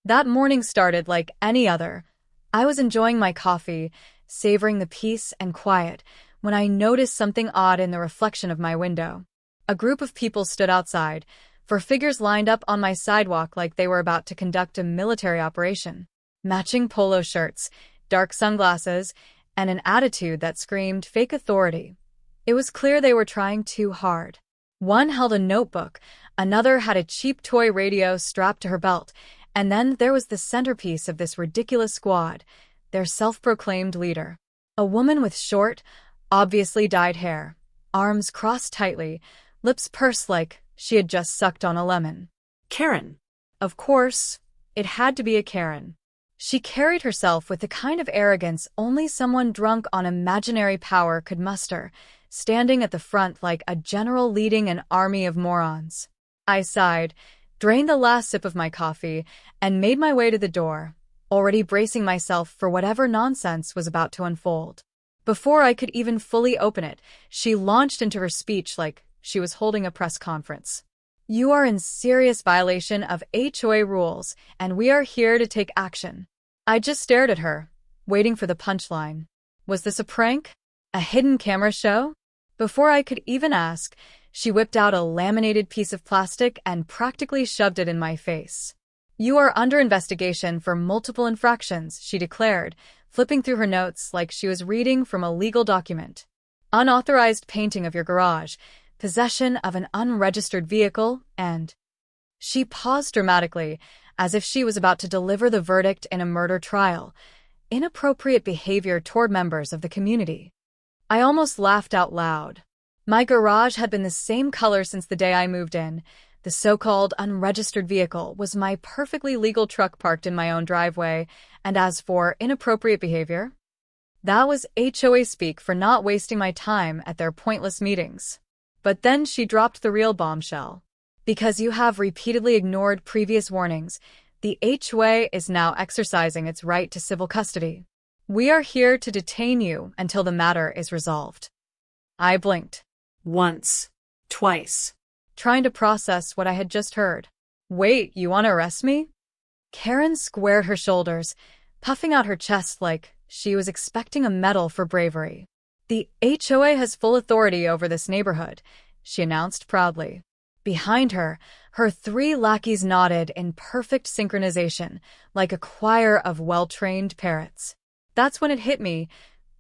That morning started like any other. I was enjoying my coffee, savoring the peace and quiet, when I noticed something odd in the reflection of my window. A group of people stood outside, four figures lined up on my sidewalk like they were about to conduct a military operation. Matching polo shirts, dark sunglasses, and an attitude that screamed fake authority. It was clear they were trying too hard. One held a notebook, another had a cheap toy radio strapped to her belt, and then there was the centerpiece of this ridiculous squad, their self-proclaimed leader. A woman with short, obviously dyed hair, arms crossed tightly, lips pursed like she had just sucked on a lemon. Karen. Of course, it had to be a Karen. She carried herself with the kind of arrogance only someone drunk on imaginary power could muster, standing at the front like a general leading an army of morons. I sighed, drained the last sip of my coffee, and made my way to the door, already bracing myself for whatever nonsense was about to unfold. Before I could even fully open it, she launched into her speech like she was holding a press conference. "You are in serious violation of HOA rules, and we are here to take action." I just stared at her, waiting for the punchline. Was this a prank? A hidden camera show? Before I could even ask, she whipped out a laminated piece of plastic and practically shoved it in my face. "You are under investigation for multiple infractions," she declared, flipping through her notes like she was reading from a legal document. "Unauthorized painting of your garage, possession of an unregistered vehicle, and—" She paused dramatically, as if she was about to deliver the verdict in a murder trial. "Inappropriate behavior toward members of the community." I almost laughed out loud. My garage had been the same color since the day I moved in. The so-called unregistered vehicle was my perfectly legal truck parked in my own driveway, and as for inappropriate behavior, that was HOA speak for not wasting my time at their pointless meetings. But then she dropped the real bombshell. "Because you have repeatedly ignored previous warnings, the HOA is now exercising its right to civil custody. We are here to detain you until the matter is resolved." I blinked. Once. Twice. Trying to process what I had just heard. "Wait, you want to arrest me?" Karen squared her shoulders, puffing out her chest like she was expecting a medal for bravery. "The HOA has full authority over this neighborhood," she announced proudly. Behind her, her three lackeys nodded in perfect synchronization, like a choir of well-trained parrots. That's when it hit me.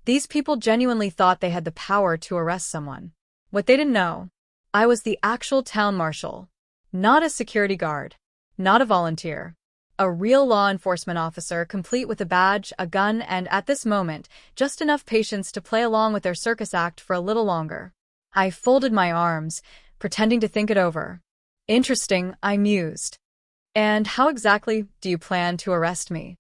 These people genuinely thought they had the power to arrest someone. What they didn't know, I was the actual town marshal. Not a security guard. Not a volunteer. A real law enforcement officer, complete with a badge, a gun, and, at this moment, just enough patience to play along with their circus act for a little longer. I folded my arms, pretending to think it over. "Interesting," I mused. "And how exactly do you plan to arrest me?"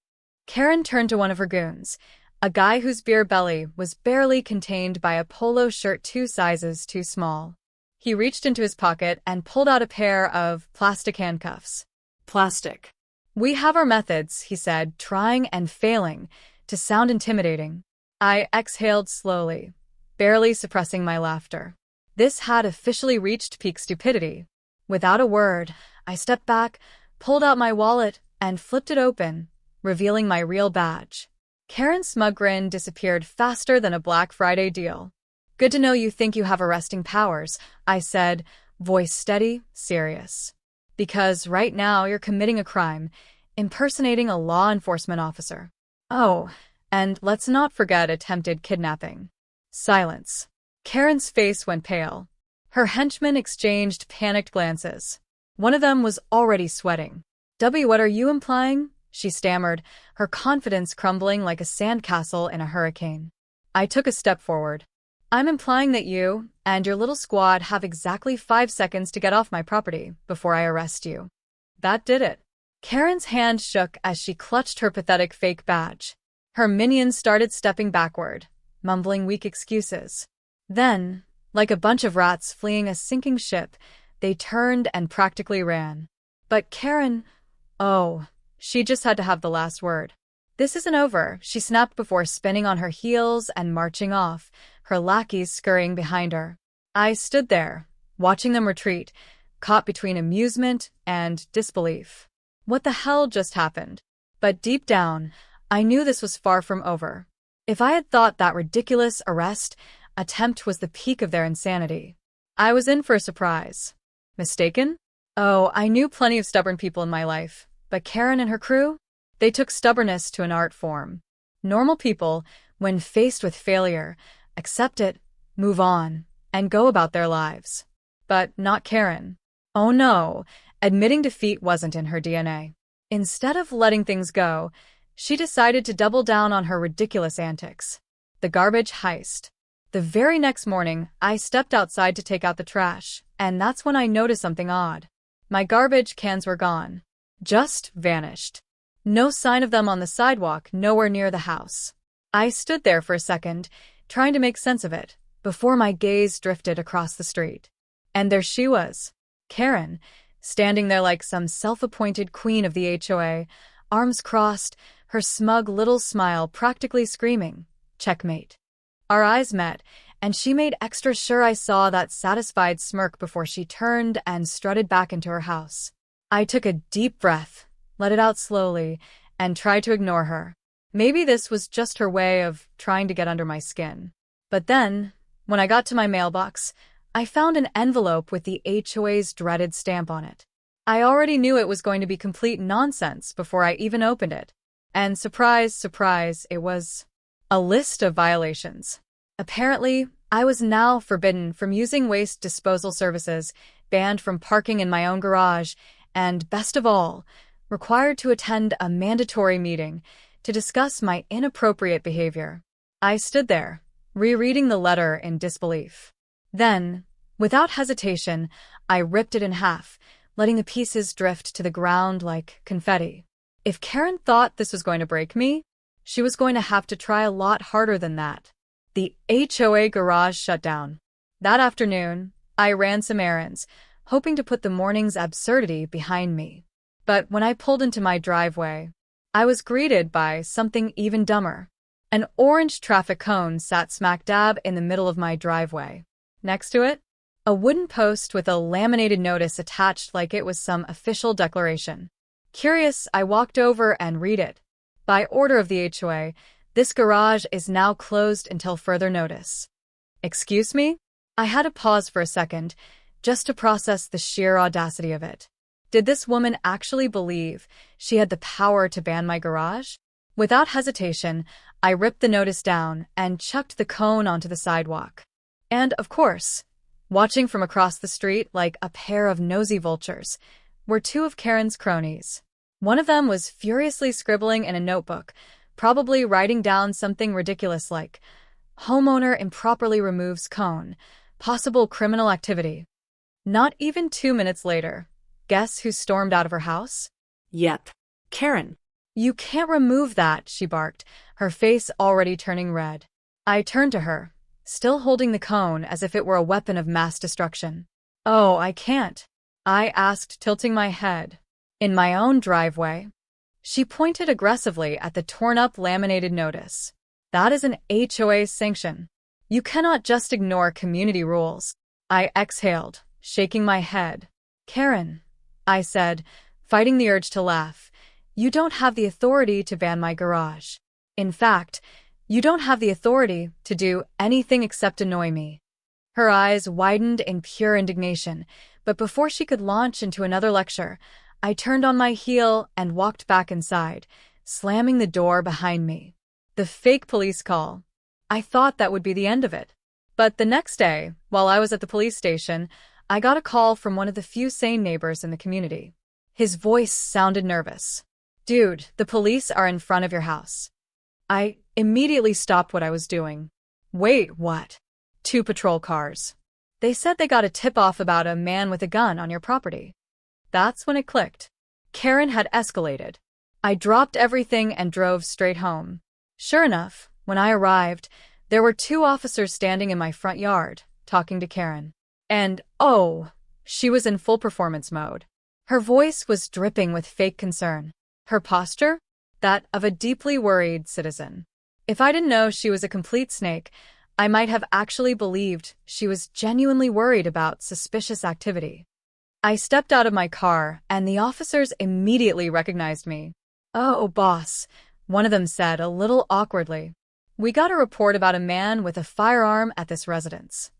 Karen turned to one of her goons, a guy whose beer belly was barely contained by a polo shirt 2 sizes too small. He reached into his pocket and pulled out a pair of plastic handcuffs. Plastic. "We have our methods," he said, trying and failing to sound intimidating. I exhaled slowly, barely suppressing my laughter. This had officially reached peak stupidity. Without a word, I stepped back, pulled out my wallet, and flipped it open, revealing my real badge. Karen's smug grin disappeared faster than a Black Friday deal. "Good to know you think you have arresting powers," I said, voice steady, serious. "Because right now you're committing a crime, impersonating a law enforcement officer. Oh, and let's not forget attempted kidnapping." Silence. Karen's face went pale. Her henchmen exchanged panicked glances. One of them was already sweating. What are you implying?" she stammered, her confidence crumbling like a sandcastle in a hurricane. I took a step forward. "I'm implying that you and your little squad have exactly 5 seconds to get off my property before I arrest you." That did it. Karen's hand shook as she clutched her pathetic fake badge. Her minions started stepping backward, mumbling weak excuses. Then, like a bunch of rats fleeing a sinking ship, they turned and practically ran. But Karen, oh, she just had to have the last word. "This isn't over," she snapped before spinning on her heels and marching off, her lackeys scurrying behind her. I stood there, watching them retreat, caught between amusement and disbelief. What the hell just happened? But deep down, I knew this was far from over. If I had thought that ridiculous arrest attempt was the peak of their insanity, I was in for a surprise. Mistaken? Oh, I knew plenty of stubborn people in my life, but Karen and her crew? They took stubbornness to an art form. Normal people, when faced with failure, accept it, move on, and go about their lives. But not Karen. Oh no, admitting defeat wasn't in her DNA. Instead of letting things go, she decided to double down on her ridiculous antics. The garbage heist. The very next morning, I stepped outside to take out the trash, and that's when I noticed something odd. My garbage cans were gone. Just vanished. No sign of them on the sidewalk, nowhere near the house. I stood there for a second, trying to make sense of it, before my gaze drifted across the street. And there she was, Karen, standing there like some self-appointed queen of the HOA, arms crossed, her smug little smile practically screaming, "Checkmate." Our eyes met, and she made extra sure I saw that satisfied smirk before she turned and strutted back into her house. I took a deep breath, let it out slowly, and tried to ignore her. Maybe this was just her way of trying to get under my skin. But then, when I got to my mailbox, I found an envelope with the HOA's dreaded stamp on it. I already knew it was going to be complete nonsense before I even opened it. And surprise, surprise, it was a list of violations. Apparently, I was now forbidden from using waste disposal services, banned from parking in my own garage, and, best of all, required to attend a mandatory meeting to discuss my inappropriate behavior. I stood there, rereading the letter in disbelief. Then, without hesitation, I ripped it in half, letting the pieces drift to the ground like confetti. If Karen thought this was going to break me, she was going to have to try a lot harder than that. The HOA garage shut down. That afternoon, I ran some errands, hoping to put the morning's absurdity behind me. But when I pulled into my driveway, I was greeted by something even dumber. An orange traffic cone sat smack dab in the middle of my driveway. Next to it, a wooden post with a laminated notice attached like it was some official declaration. Curious, I walked over and read it. By order of the HOA, this garage is now closed until further notice. Excuse me? I had to pause for a second, just to process the sheer audacity of it. Did this woman actually believe she had the power to ban my garage? Without hesitation, I ripped the notice down and chucked the cone onto the sidewalk. And, of course, watching from across the street like a pair of nosy vultures, were two of Karen's cronies. One of them was furiously scribbling in a notebook, probably writing down something ridiculous like, "Homeowner improperly removes cone. Possible criminal activity." Not even 2 minutes later, guess who stormed out of her house? Yep. Karen. "You can't remove that," she barked, her face already turning red. I turned to her, still holding the cone as if it were a weapon of mass destruction. "Oh, I can't," I asked, tilting my head. "In my own driveway?" She pointed aggressively at the torn-up laminated notice. "That is an HOA sanction. You cannot just ignore community rules." I exhaled, shaking my head. "Karen," I said, fighting the urge to laugh, "you don't have the authority to ban my garage. In fact, you don't have the authority to do anything except annoy me." Her eyes widened in pure indignation, but before she could launch into another lecture, I turned on my heel and walked back inside, slamming the door behind me. The fake police call. I thought that would be the end of it. But the next day, while I was at the police station, I got a call from one of the few sane neighbors in the community. His voice sounded nervous. "Dude, the police are in front of your house." I immediately stopped what I was doing. "Wait, what?" "2 patrol cars. They said they got a tip-off about a man with a gun on your property." That's when it clicked. Karen had escalated. I dropped everything and drove straight home. Sure enough, when I arrived, there were 2 officers standing in my front yard, talking to Karen. And, oh, she was in full performance mode. Her voice was dripping with fake concern. Her posture? That of a deeply worried citizen. If I didn't know she was a complete snake, I might have actually believed she was genuinely worried about suspicious activity. I stepped out of my car, and the officers immediately recognized me. "Oh, boss," one of them said a little awkwardly. "We got a report about a man with a firearm at this residence."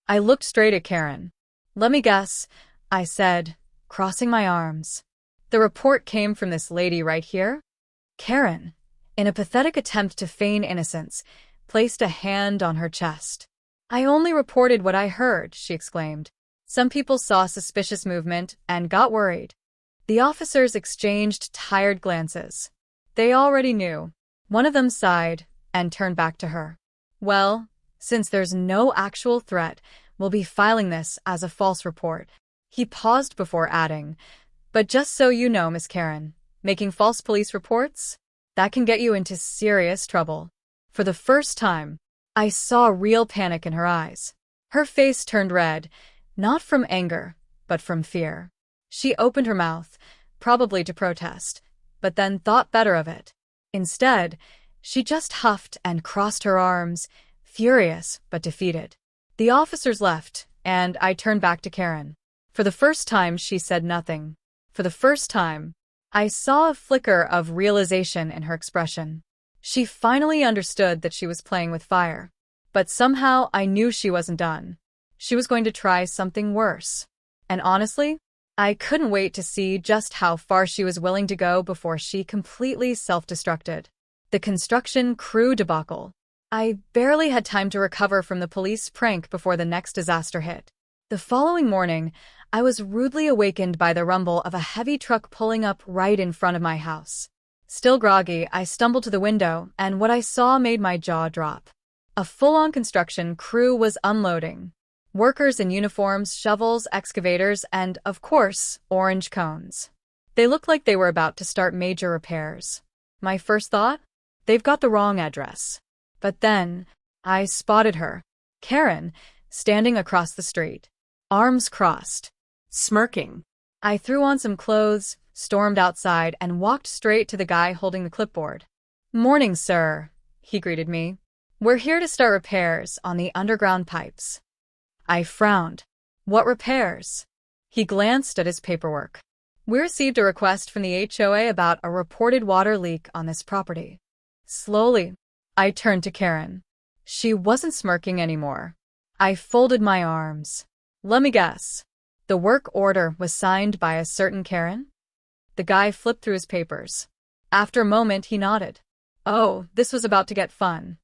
I looked straight at Karen. "Let me guess," I said, crossing my arms. "The report came from this lady right here?" Karen, in a pathetic attempt to feign innocence, placed a hand on her chest. "I only reported what I heard," she exclaimed. "Some people saw suspicious movement and got worried." The officers exchanged tired glances. They already knew. One of them sighed and turned back to her. "Well, since there's no actual threat, we'll be filing this as a false report." He paused before adding, "But just so you know, Miss Karen, making false police reports? That can get you into serious trouble." For the first time, I saw real panic in her eyes. Her face turned red, not from anger, but from fear. She opened her mouth, probably to protest, but then thought better of it. Instead, she just huffed and crossed her arms, furious but defeated. The officers left, and I turned back to Karen. For the first time, she said nothing. For the first time, I saw a flicker of realization in her expression. She finally understood that she was playing with fire. But somehow I knew she wasn't done. She was going to try something worse. And honestly, I couldn't wait to see just how far she was willing to go before she completely self-destructed. The construction crew debacle. I barely had time to recover from the police prank before the next disaster hit. The following morning, I was rudely awakened by the rumble of a heavy truck pulling up right in front of my house. Still groggy, I stumbled to the window, and what I saw made my jaw drop. A full-on construction crew was unloading. Workers in uniforms, shovels, excavators, and, of course, orange cones. They looked like they were about to start major repairs. My first thought? They've got the wrong address. But then, I spotted her, Karen, standing across the street, arms crossed, Smirking. I threw on some clothes, stormed outside, and walked straight to the guy holding the clipboard. "Morning, sir," he greeted me. "We're here to start repairs on the underground pipes." I frowned. "What repairs?" He glanced at his paperwork. "We received a request from the HOA about a reported water leak on this property." Slowly, I turned to Karen. She wasn't smirking anymore. I folded my arms. "Let me guess. The work order was signed by a certain Karen?" The guy flipped through his papers. After a moment, he nodded. "Oh, this was about to get fun."